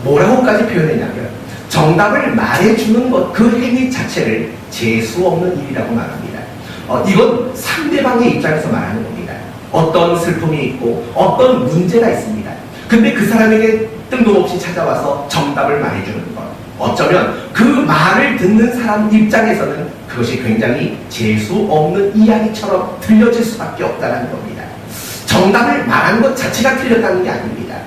뭐라고까지 표현했냐면 정답을 말해주는 것, 그 행위 자체를 재수 없는 일이라고 말합니다. 이건 상대방의 입장에서 말하는 겁니다. 어떤 슬픔이 있고 어떤 문제가 있습니다. 근데 그 사람에게 뜬금없이 찾아와서 정답을 말해주는 것, 어쩌면 그 말을 듣는 사람 입장에서는 그것이 굉장히 재수 없는 이야기처럼 들려질 수밖에 없다는 겁니다. 정답을 말하는 것 자체가 틀렸다는 게 아닙니다.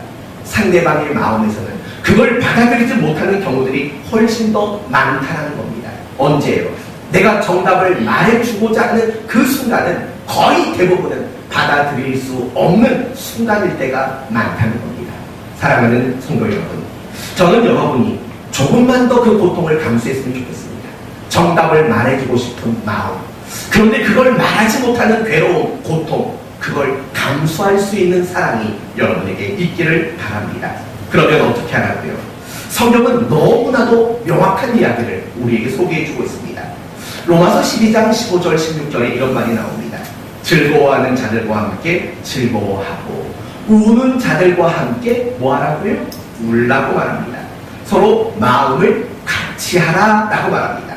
상대방의 마음에서는 그걸 받아들이지 못하는 경우들이 훨씬 더 많다는 겁니다. 언제예요? 내가 정답을 말해주고자 하는 그 순간은 거의 대부분은 받아들일 수 없는 순간일 때가 많다는 겁니다. 사랑하는 성도 여러분, 저는 여러분이 조금만 더 그 고통을 감수했으면 좋겠습니다. 정답을 말해주고 싶은 마음, 그런데 그걸 말하지 못하는 괴로움, 고통, 그걸 감수할 수 있는 사랑이 여러분에게 있기를 바랍니다. 그러면 어떻게 하라고요? 성경은 너무나도 명확한 이야기를 우리에게 소개해주고 있습니다. 로마서 12장 15절 16절에 이런 말이 나옵니다. 즐거워하는 자들과 함께 즐거워하고 우는 자들과 함께 뭐하라고요? 울라고 말합니다. 서로 마음을 같이 하라라고 말합니다.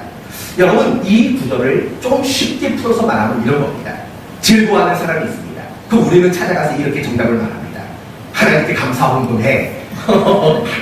여러분, 이 구절을 좀 쉽게 풀어서 말하면 이런 겁니다. 즐거워하는 사람이 있습니다. 그럼 우리는 찾아가서 이렇게 정답을 말합니다. 하나님께 감사 헌금해.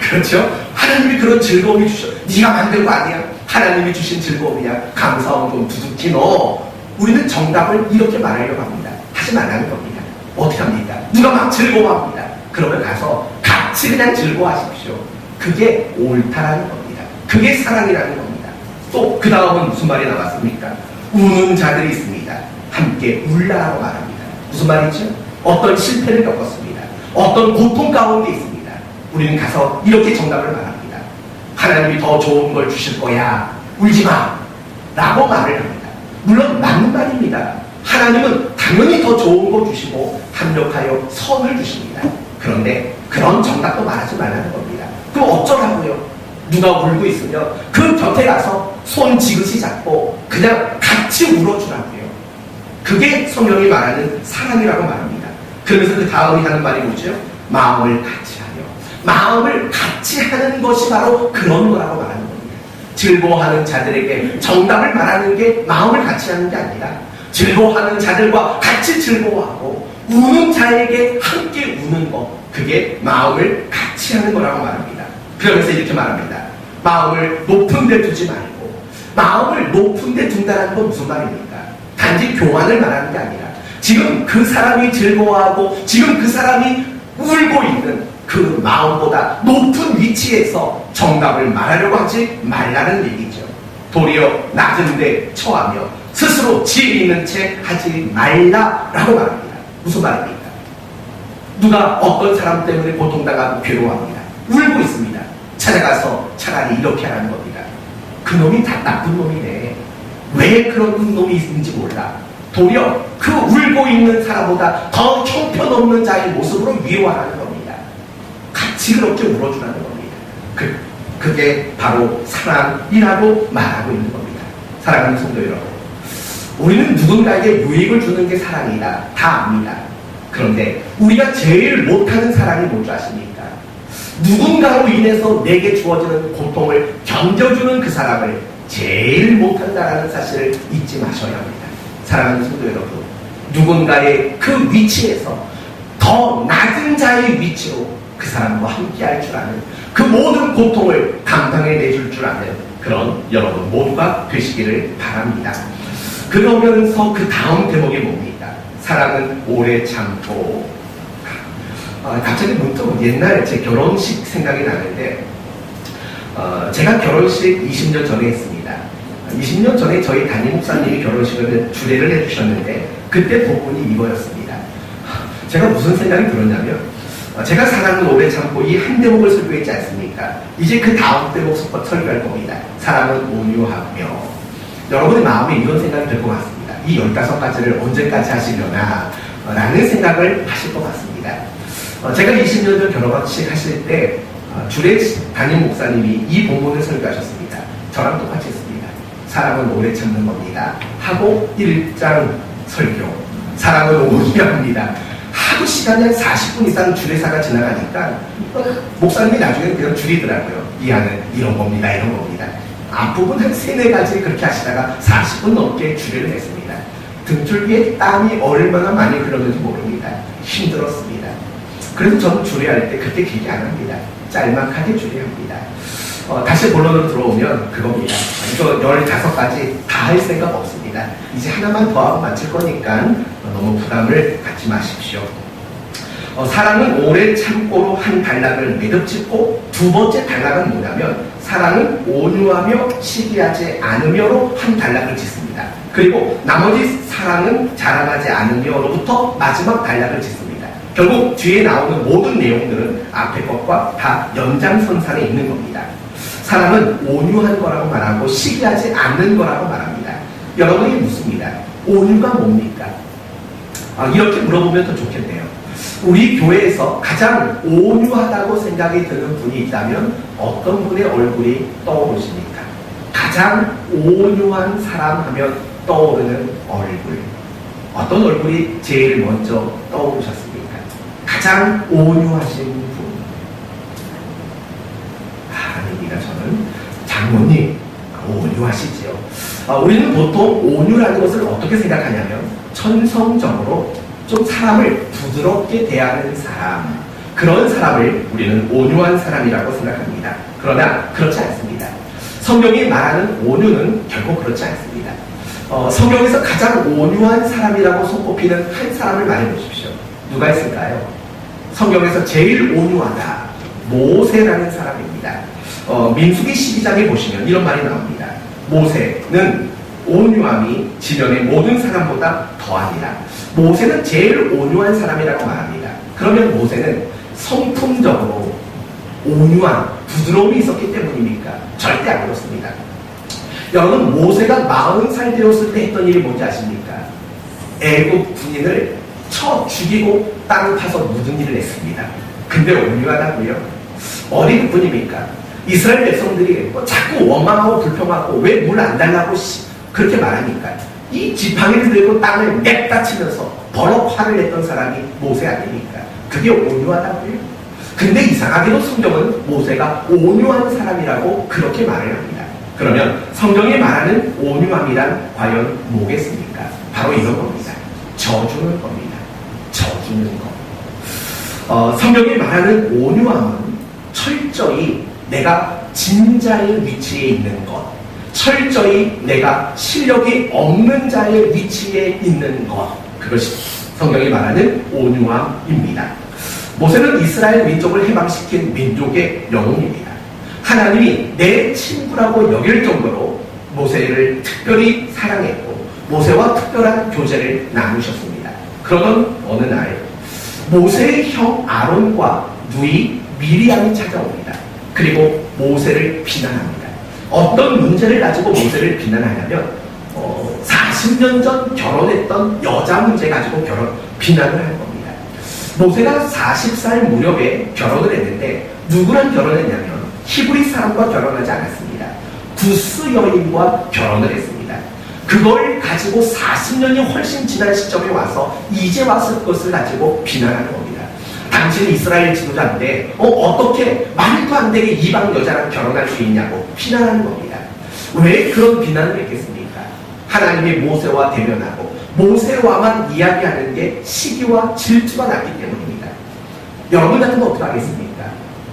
그렇죠? 하나님이 그런 즐거움이 주셔. 네가 만든 거 아니야. 하나님이 주신 즐거움이야. 감사 헌금 두둑히 넣어. 우리는 정답을 이렇게 말하려고 합니다. 하지 말라는 겁니다. 어떻게 합니까? 누가 막 즐거워합니다. 그러면 가서 같이 그냥 즐거워하십시오. 그게 옳다라는 겁니다. 그게 사랑이라는 겁니다. 또 그 다음은 무슨 말이 나왔습니까? 우는 자들이 있습니다. 함께 울라라고 말합니다. 무슨 말이죠? 어떤 실패를 겪었습니다. 어떤 고통 가운데 있습니다. 우리는 가서 이렇게 정답을 말합니다. 하나님이 더 좋은 걸 주실 거야. 울지 마. 라고 말을 합니다. 물론 맞는 말입니다. 하나님은 당연히 더 좋은 거 주시고 합력하여 선을 주십니다. 그런데 그런 정답도 말하지 말라는 겁니다. 그럼 어쩌라고요? 누가 울고 있으면 그 곁에 가서 손 지그시 잡고 그냥 같이 울어주라고요. 그게 성경이 말하는 사랑이라고 말합니다. 그러면서 그 다음이 하는 말이 뭐죠? 마음을 같이 하며. 마음을 같이 하는 것이 바로 그런 거라고 말하는 겁니다. 즐거워하는 자들에게 정답을 말하는 게 마음을 같이 하는 게 아니라 즐거워하는 자들과 같이 즐거워하고 우는 자에게 함께 우는 것, 그게 마음을 같이 하는 거라고 말합니다. 그러면서 이렇게 말합니다. 마음을 높은 데 두지 말고. 마음을 높은 데 둔다는 건 무슨 말입니까? 단지 교만을 말하는 게 아니라 지금 그 사람이 즐거워하고 지금 그 사람이 울고 있는 그 마음보다 높은 위치에서 정답을 말하려고 하지 말라는 얘기죠. 도리어 낮은 데 처하며 스스로 지혜 있는 채 하지 말라라고 말합니다. 무슨 말입니까? 누가 어떤 사람 때문에 고통당하고 괴로워합니다. 울고 있습니다. 찾아가서 차라리 이렇게 하라는 겁니다. 그놈이 다 나쁜 놈이네. 왜 그런 놈이 있는지 몰라. 도리어 그 울고 있는 사람보다 더 형편없는 자의 모습으로 위로하라는 겁니다. 같이 그렇게 울어주라는 겁니다. 그게 바로 사랑이라고 말하고 있는 겁니다. 사랑하는 성도 여러분, 우리는 누군가에게 유익을 주는 게 사랑이다. 다 압니다. 그런데 우리가 제일 못하는 사랑이 뭔지 아십니까? 누군가로 인해서 내게 주어지는 고통을 견뎌주는 그 사람을 제일 못한다라는 사실을 잊지 마셔야 합니다. 사랑하는 성도 여러분, 누군가의 그 위치에서 더 낮은 자의 위치로 그 사람과 함께 할 줄 아는, 그 모든 고통을 감당해내줄 줄 아는 그런 여러분 모두가 되시기를 바랍니다. 그러면서 그 다음 대목이 뭡니까? 사랑은 오래 참고. 갑자기 문득 옛날 제 결혼식 생각이 나는데, 제가 결혼식 20년 전에 했습니다. 20년 전에 저희 담임 목사님이 결혼식을 주례를 해주셨는데 그때 본문이 이거였습니다. 제가 무슨 생각이 들었냐면, 제가 사랑은 오래 참고 이 한 대목을 설교했지 않습니까? 이제 그 다음 대목 설교할 겁니다. 사랑은 온유하며. 여러분의 마음에 이런 생각이 들 것 같습니다. 이 15가지를 언제까지 하시려나 라는 생각을 하실 것 같습니다. 제가 20년 전 결혼식 하실 때 주례 담임 목사님이 이 본문을 설교하셨습니다. 저랑 똑같이 했습니다. 사랑은 오래 참는 겁니다. 하고 1장 설교. 사랑은 온유합니다. 하도 시간이 한 40분 이상 주례사가 지나가니까 목사님이 나중에 그냥 줄이더라고요. 이 안은 이런 겁니다. 이런 겁니다. 앞부분 한 3-4가지 그렇게 하시다가 40분 넘게 주례를 했습니다. 등줄기에 땀이 얼마나 많이 흘렀는지 모릅니다. 힘들었습니다. 그래서 저는 주례할 때 그렇게 길게 안 합니다. 짤막하게 주례합니다. 다시 본론으로 들어오면 그겁니다. 이거 15가지 다 할 생각 없습니다. 이제 하나만 더 하고 마칠 거니까 너무 부담을 갖지 마십시오. 사랑은 오래 참고로 한 단락을 매듭짓고, 두 번째 단락은 뭐냐면 사랑은 온유하며 시기하지 않으며로 한 단락을 짓습니다. 그리고 나머지 사랑은 자랑하지 않으며로부터 마지막 단락을 짓습니다. 결국 뒤에 나오는 모든 내용들은 앞에 것과 다 연장선상에 있는 겁니다. 사랑은 온유한 거라고 말하고 시기하지 않는 거라고 말합니다. 여러분이 묻습니다. 온유가 뭡니까? 이렇게 물어보면 더 좋겠네요. 우리 교회에서 가장 온유하다고 생각이 드는 분이 있다면 어떤 분의 얼굴이 떠오르십니까? 가장 온유한 사람 하면 떠오르는 얼굴. 어떤 얼굴이 제일 먼저 떠오르셨습니까? 가장 온유하신 분. 장모님, 온유하시지요. 우리는 보통 온유라는 것을 어떻게 생각하냐면 천성적으로 좀 사람을 부드럽게 대하는 사람, 그런 사람을 우리는 온유한 사람이라고 생각합니다. 그러나 그렇지 않습니다. 성경이 말하는 온유는 결국 그렇지 않습니다. 성경에서 가장 온유한 사람이라고 손꼽히는 한 사람을 말해 보십시오. 누가 있을까요? 성경에서 제일 온유하다, 모세라는 사람입니다. 민수기 12장에 보시면 이런 말이 나옵니다. 모세는 온유함이 지면의 모든 사람보다 더하니라. 모세는 제일 온유한 사람이라고 말합니다. 그러면 모세는 성품적으로 온유한 부드러움이 있었기 때문입니까? 절대 안 그렇습니다. 여러분, 모세가 40살 되었을 때 했던 일이 뭔지 아십니까? 애국 군인을 쳐 죽이고 땅 파서 묻은 일을 했습니다. 근데 온유하다고요? 어린 뿐입니까? 이스라엘 백성들이 자꾸 원망하고 불평하고 왜 물 안 달라고 그렇게 말하니까 이 지팡이를 들고 땅을 냅다 치면서 버럭 화를 냈던 사람이 모세 아닙니까? 그게 온유하다고요? 근데 이상하게도 성경은 모세가 온유한 사람이라고 그렇게 말을 합니다. 그러면 성경이 말하는 온유함이란 과연 뭐겠습니까? 바로 이런 겁니다. 져주는 겁니다. 져주는 것. 성경이 말하는 온유함은 철저히 내가 진자의 위치에 있는 것, 철저히 내가 실력이 없는 자의 위치에 있는 것, 그것이 성경이 말하는 온유함입니다. 모세는 이스라엘 민족을 해방시킨 민족의 영웅입니다. 하나님이 내 친구라고 여길 정도로 모세를 특별히 사랑했고 모세와 특별한 교제를 나누셨습니다. 그러던 어느 날 모세의 형 아론과 누이 미리암이 찾아옵니다. 그리고 모세를 비난합니다. 어떤 문제를 가지고 모세를 비난하냐면 40년 전 결혼했던 여자 문제 가지고 비난을 할 겁니다. 모세가 40살 무렵에 결혼을 했는데 누구랑 결혼했냐면 히브리 사람과 결혼하지 않았습니다. 구스 여인과 결혼을 했습니다. 그걸 가지고 40년이 훨씬 지난 시점에 와서 이제 와서 그것을 가지고 비난하는 겁니다. 당신은 이스라엘 지도자인데 어떻게 말도 안 되게 이방 여자랑 결혼할 수 있냐고 비난하는 겁니다. 왜 그런 비난을 했겠습니까? 하나님이 모세와 대면하고 모세와만 이야기하는 게 시기와 질투가 나기 때문입니다. 여러분 같으면 어떻게 하겠습니까?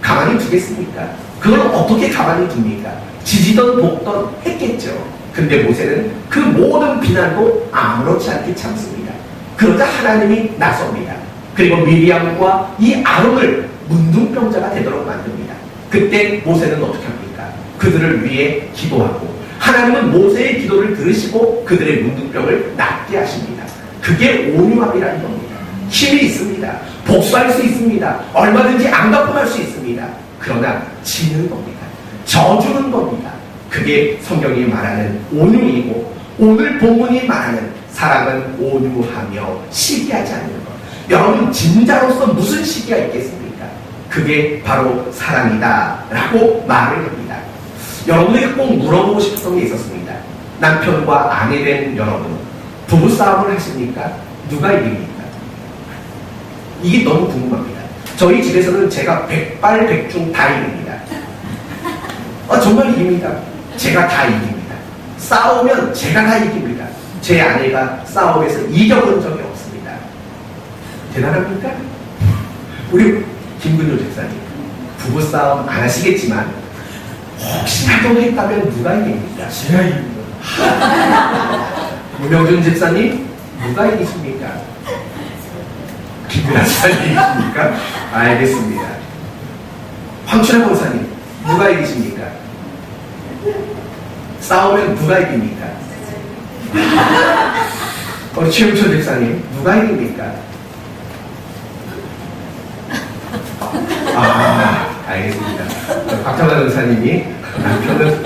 가만히 두겠습니까? 그걸 어떻게 가만히 둡니까? 지지던 볶던 했겠죠. 근데 모세는 그 모든 비난도 아무렇지 않게 참습니다. 그러자 하나님이 나섭니다. 그리고 미리암과 이 아론을 문둥병자가 되도록 만듭니다. 그때 모세는 어떻게 합니까? 그들을 위해 기도하고 하나님은 모세의 기도를 들으시고 그들의 문둥병을 낫게 하십니다. 그게 온유함이라는 겁니다. 힘이 있습니다. 복수할 수 있습니다. 얼마든지 앙가품할 수 있습니다. 그러나 지는 겁니다. 져주는 겁니다. 그게 성경이 말하는 온유이고 오늘 본문이 말하는 사랑은 온유하며 시기하지 않는 것. 여러분 진자로서 무슨 시기가 있겠습니까? 그게 바로 사랑이다 라고 말을 합니다. 여러분에게 꼭 물어보고 싶었던 게 있었습니다. 남편과 아내된 여러분 부부싸움을 하십니까? 누가 이깁니까? 이게 너무 궁금합니다. 저희 집에서는 제가 백발백중 다 이깁니다. 정말 이깁니다. 제가 다 이깁니다. 싸우면 제가 다 이깁니다. 제 아내가 싸움에서 이겨본 적이 없습니다. 대단합니까? 우리 김근효 집사님 부부싸움 안 하시겠지만 혹시라도 했다면 누가 이깁니까? 제가 이깁니다. 문명준 집사님 누가 이기십니까? 김근효 집사님 이기십니까? 알겠습니다. 황춘하 권사님 누가 이기십니까? 싸우면 누가 이깁니까? 우리 최영철 집사님 누가 이깁니까? 알겠습니다. 박정환 전사님이 남편은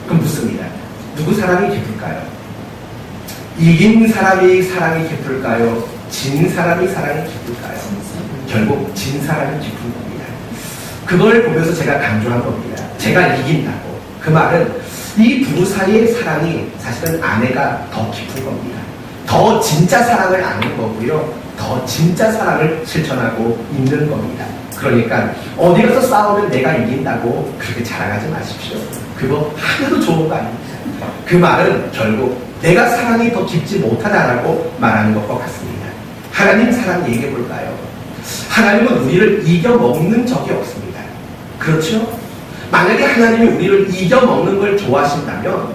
그럼 묻습니다. 누구 사랑이 깊을까요? 이긴 사람이 사랑이 깊을까요? 진 사람이 사랑이 깊을까요? 결국 진 사람이 깊은 겁니다. 그걸 보면서 제가 강조한 겁니다. 제가 이긴다고. 그 말은 이 부부 사이의 사랑이 사실은 아내가 더 깊은 겁니다. 더 진짜 사랑을 아는 거고요. 더 진짜 사랑을 실천하고 있는 겁니다. 그러니까 어디 가서 싸우면 내가 이긴다고 그렇게 자랑하지 마십시오. 그거 하나도 좋은 거 아닙니다. 그 말은 결국 내가 사랑이 더 깊지 못하다라고 말하는 것과 같습니다. 하나님 사랑 얘기해 볼까요? 하나님은 우리를 이겨먹는 적이 없습니다. 그렇죠? 만약에 하나님이 우리를 이겨먹는 걸 좋아하신다면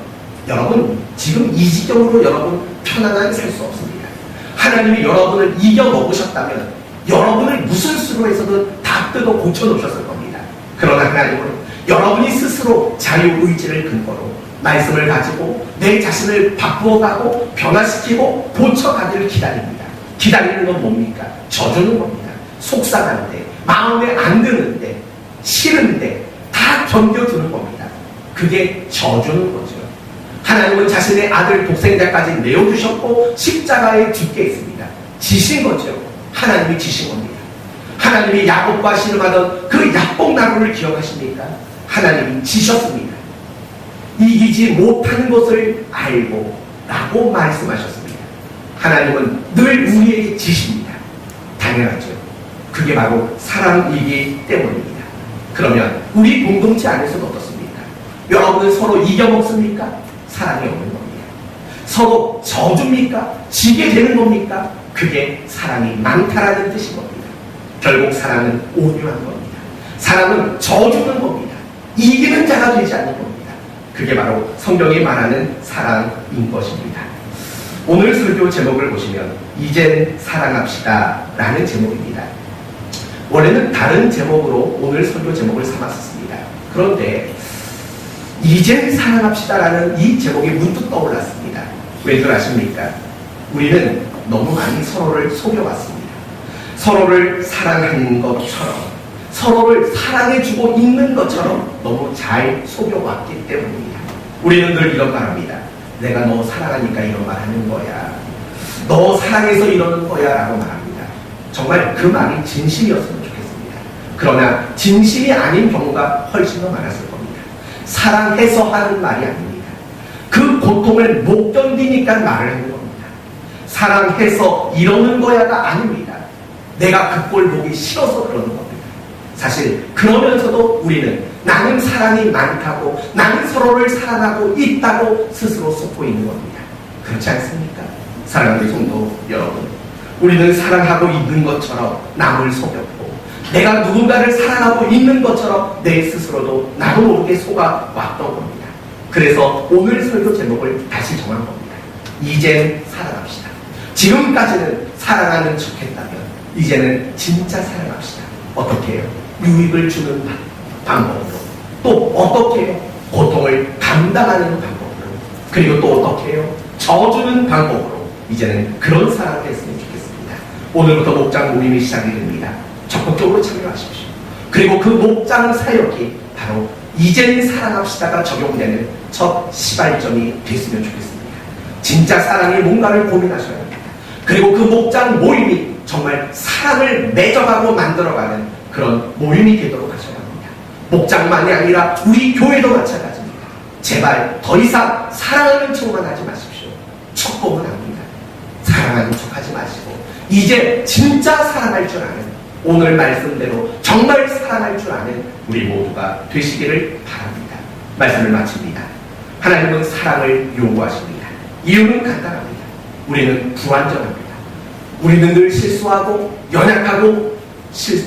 여러분 지금 이 지경으로 여러분 편안하게 살 수 없습니다. 하나님이 여러분을 이겨먹으셨다면 여러분을 무슨 수로 해서든 다 뜯어 고쳐놓으셨을 겁니다. 그러나 하나님은 여러분이 스스로 자유의지를 근거로 말씀을 가지고 내 자신을 바꾸어가고 변화시키고 고쳐가기를 기다립니다. 기다리는 건 뭡니까? 져주는 겁니다. 속상한데, 마음에 안 드는데, 싫은데 다 견뎌주는 겁니다. 그게 져주는 거죠. 하나님은 자신의 아들 독생자까지 내어주셨고 십자가에 죽게 했습니다. 지신 거죠. 하나님이 지신 겁니다. 하나님이 야곱과 씨름하던 그 야복나루를 기억하십니까? 하나님이 지셨습니다. 이기지 못하는 것을 알고 라고 말씀하셨습니다. 하나님은 늘 우리에게 지십니다. 당연하죠. 그게 바로 사랑이기 때문입니다. 그러면 우리 공동체 안에서는 어떻습니까? 여러분은 서로 이겨먹습니까? 사랑이 없는 겁니다. 서로 져줍니까? 지게 되는 겁니까? 그게 사랑이 많다라는 뜻인 겁니다. 결국 사랑은 온유한 겁니다. 사랑은 져주는 겁니다. 이기는 자가 되지 않는 겁니다. 그게 바로 성경이 말하는 사랑인 것입니다. 오늘 설교 제목을 보시면 이젠 사랑합시다 라는 제목입니다. 원래는 다른 제목으로 오늘 설교 제목을 삼았습니다. 그런데 이젠 사랑합시다 라는 이 제목이 문득 떠올랐습니다. 왜 줄 아십니까? 우리는 너무 많이 서로를 속여왔습니다. 서로를 사랑하는 것처럼, 서로를 사랑해주고 있는 것처럼 너무 잘 속여왔기 때문입니다. 우리는 늘 이런 말 합니다. 내가 너 사랑하니까 이런 말 하는 거야. 너 사랑해서 이러는 거야 라고 말합니다. 정말 그 말이 진심이었으면 좋겠습니다. 그러나 진심이 아닌 경우가 훨씬 더 많았을 겁니다. 사랑해서 하는 말이 아닙니다. 그 고통을 못 견디니까 말을 하는 겁니다. 사랑해서 이러는 거야가 아닙니다. 내가 그 꼴 보기 싫어서 그러는 겁니다. 사실 그러면서도 우리는 나는 사랑이 많다고, 나는 서로를 사랑하고 있다고 스스로 속고 있는 겁니다. 그렇지 않습니까? 사랑하는 성도 여러분, 우리는 사랑하고 있는 것처럼 남을 속였고, 내가 누군가를 사랑하고 있는 것처럼 내 스스로도 나도 모르게 속아 왔던 겁니다. 그래서 오늘 설교 제목을 다시 정한 겁니다. 이젠 사랑합시다. 지금까지는 사랑하는 척했다면 이제는 진짜 사랑합시다. 어떻게 해요? 유익을 주는 방법으로, 또 어떻게 해요? 고통을 감당하는 방법으로, 그리고 또 어떻게 해요? 져주는 방법으로 이제는 그런 사랑을 했으면 좋겠습니다. 오늘부터 목장 모임이 시작이 됩니다. 적극적으로 참여하십시오. 그리고 그 목장 사역이 바로 이젠 사랑합시다가 적용되는 첫 시발점이 됐으면 좋겠습니다. 진짜 사랑이 뭔가를 고민하셔야 합니다. 그리고 그 목장 모임이 정말 사랑을 맺어가고 만들어가는 그런 모임이 되도록 하셔야 합니다. 목장만이 아니라 우리 교회도 마찬가지입니다. 제발 더 이상 사랑하는 척만 하지 마십시오. 척 보면 합니다. 사랑하는 척 하지 마시고 이제 진짜 사랑할 줄 아는, 오늘 말씀대로 정말 사랑할 줄 아는 우리 모두가 되시기를 바랍니다. 말씀을 마칩니다. 하나님은 사랑을 요구하십니다. 이유는 간단합니다. 우리는 불완전합니다. 우리는 늘 실수하고 연약하고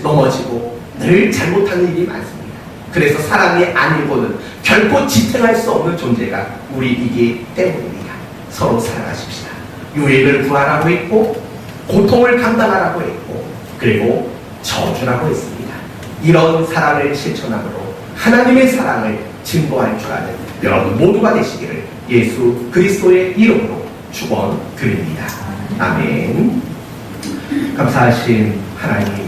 넘어지고 늘 잘못하는 일이 많습니다. 그래서 사랑이 아니고는 결코 지탱할 수 없는 존재가 우리이기 때문입니다. 서로 사랑하십시다. 유익을 구하라고 했고, 고통을 감당하라고 했고, 그리고 저주라고 했습니다. 이런 사랑을 실천함으로 하나님의 사랑을 증거할 줄 아는 여러분 모두가 되시기를 예수 그리스도의 이름으로 축원드립니다. 아멘. 감사하신 하나님.